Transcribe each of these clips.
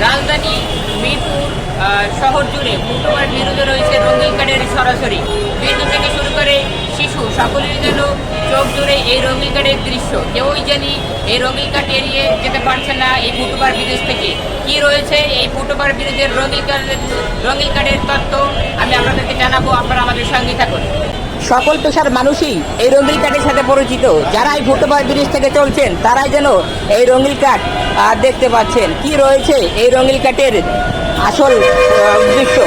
রাজধানী মিরপুর শহর জুড়ে ফুটওভার বিরুদ্ধে রয়েছে রঙিন কাঠের সরাসরি বৃদ্ধ থেকে শুরু করে শিশু সকলের যেন চোখ জুড়ে এই রঙিন কাঠের দৃশ্য। কেউই জানি এই রঙিন কাঠ এড়িয়ে যেতে পারছে না এই ফুটওভার ব্রিজ থেকে। কি রয়েছে এই ফুটওভার ব্রিজের রঙিন কাঠের তত্ত্ব আমি আপনাদেরকে জানাবো, আপনারা আমাদের সঙ্গে থাকুন। সকল পেশার মানুষই এই রঙিন কাঠের সাথে পরিচিত। যারা এই ফুটওভার ব্রিজ থেকে চলছেন তারাই যেন এই রঙিন কাঠ দেখতে পাচ্ছেন। কি রয়েছে এই রঙিন কাঠের আসল দৃশ্য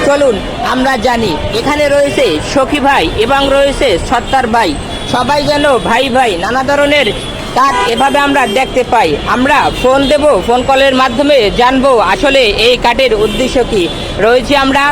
চলুন আমরা জানি। এখানে রয়েছে সখী ভাই এবং রয়েছে সত্তার ভাই, সবাই যেন ভাই ভাই। নানা ধরনের কাঠ এভাবে আমরা দেখতে পাই। আমরা ফোন দেব, ফোন কলের মাধ্যমে জানবো আসলে এই কাঠের উদ্দেশ্য কি। রয়েছে আমরা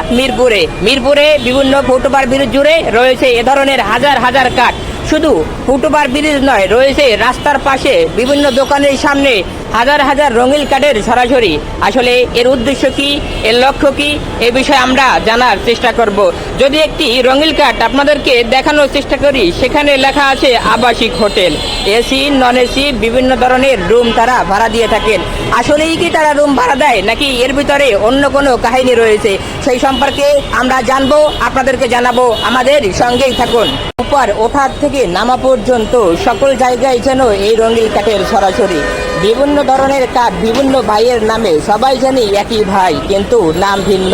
মিরপুরে বিভিন্ন ফুটওভার ব্রিজ জুড়ে রয়েছে এ ধরনের হাজার হাজার কাঠ। শুধু ফুটওভার ব্রিজ নয়, রয়েছে রাস্তার পাশে বিভিন্ন দোকানের সামনে হাজার হাজার রঙিন কাঠের সরাসরি। আসলে এর উদ্দেশ্য কি, এর লক্ষ্য কি, এ বিষয়ে আমরা জানার চেষ্টা করব। যদি একটি রঙিন কাঠ আপনাদেরকে দেখানোর চেষ্টা করি, সেখানে লেখা আছে আবাসিক হোটেল, এসি নন এসি বিভিন্ন ধরনের রুম তারা ভাড়া দিয়ে থাকেন। আসলেই কি তারা রুম ভাড়া দেয়, নাকি এর ভিতরে অন্য কোনো কাহিনী রয়েছে, সেই সম্পর্কে আমরা জানবো, আপনাদেরকে জানাবো। আমাদের সঙ্গেই থাকুন। উপর ওঠার থেকে নামা পর্যন্ত সকল জায়গায় যেন এই রঙিন কাঠের সরাসরি বিভিন্ন ধরনের কাঠ, বিভিন্ন ভাইয়ের নামে। সবাই জানি একই ভাই, কিন্তু নাম ভিন্ন।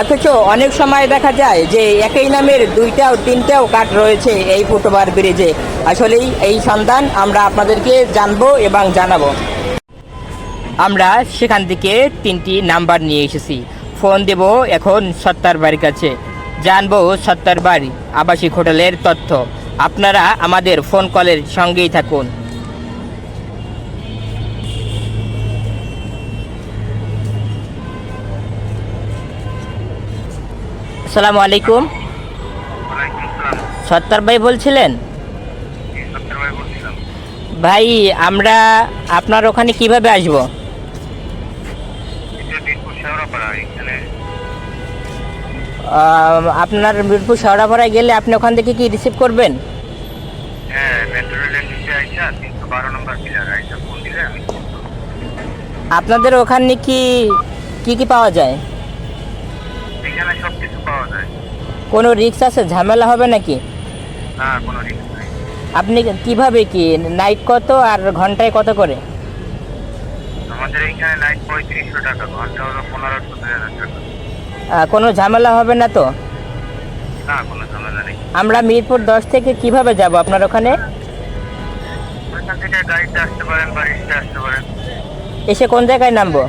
অথচ অনেক সময় দেখা যায় যে একই নামের দুইটাও তিনটাও কাঠ রয়েছে এই ফুটওভার ব্রিজে। আসলেই এই সন্ধান আমরা আপনাদেরকে জানবো এবং জানাবো। আমরা সেখান থেকে 3টি নাম্বার নিয়ে এসেছি। ফোন দেব এখন সত্তার বাড়ির কাছে, জানবো সত্তার বাড়ি আবাসিক হোটেলের তথ্য। আপনারা আমাদের ফোন কলের সঙ্গেই থাকুন। আসসালামু আলাইকুম। সত্তার ভাই বলছিলেন? ভাই, আমরা আপনার ওখানে কিভাবে আসব? আপনার মিরপুর শেওড়াপাড়ায় গেলে আপনি ওখান থেকে কি রিসিভ করবেন? আপনাদের ওখানে কি কি পাওয়া যায়? এখানে সবকিছু পাওয়া যায়। কোনো রিস্ক আছে, ঝামেলা হবে নাকি? না, কোনো রিস্ক নাই। আপনি কিভাবে কি, নাইট কত আর ঘন্টায় কত করে? আমাদের এখানে নাইট 3500 টাকা, ঘন্টা হলো 1500-2000 টাকা। কোনো ঝামেলা হবে না তো? না, কোনো ঝামেলা নেই। আমরা মিরপুর 10 থেকে কিভাবে যাব আপনার ওখানে? ওইখান থেকে গাড়িতে আসতে পারেন বা রিক্সা আসতে পারেন। এসে কোন জায়গায় নামবো?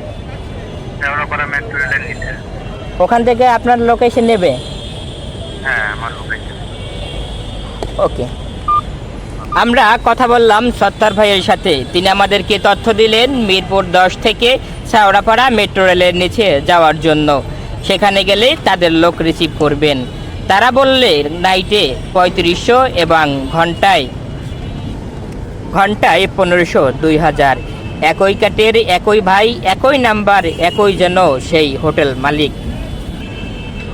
শেওড়াপাড়া মেট্রো রেলের নিচে। ওখান থেকে আপনার লোকেশন নেবে? হ্যাঁ, আমার লোকেশন। ওকে। আমরা কথা বললাম সত্তার ভাইয়ের সাথে। তিনি আমাদেরকে তথ্য দিলেন মিরপুর 10 থেকে শেওড়াপাড়া মেট্রো রেলের নিচে যাওয়ার জন্য। সেখানে গেলে তাদের লোক রিসিভ করবেন। তারা বললে নাইটে 3500 এবং ঘন্টায় 1500, 2000। একই কাঠের, একই ভাই, একই নাম্বার, একই যেন সেই হোটেল মালিক।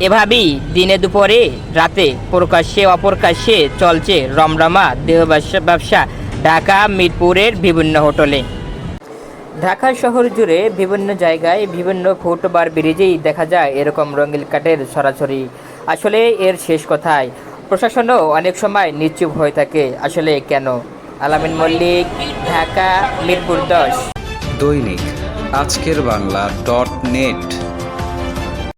এভাবেই দিনে দুপুরে রাতে প্রকাশ্যে অপ্রকাশ্যে চলছে রমরমা দেহ ব্যবসা ঢাকা মিরপুরের বিভিন্ন হোটেলে। ঢাকা শহর জুড়ে বিভিন্ন জায়গায় বিভিন্ন ফুটওভার ব্রিজেই দেখা যায় এরকম রঙিন কাঠের সরাসরি। আসলে এর শেষ কোথায়? প্রশাসনও অনেক সময় নিশ্চুপ হয়ে থাকে। আসলে কেন? আলামিন মল্লিক, ঢাকা, মিরপুর 10। দৈনিক আজকের বাংলা .net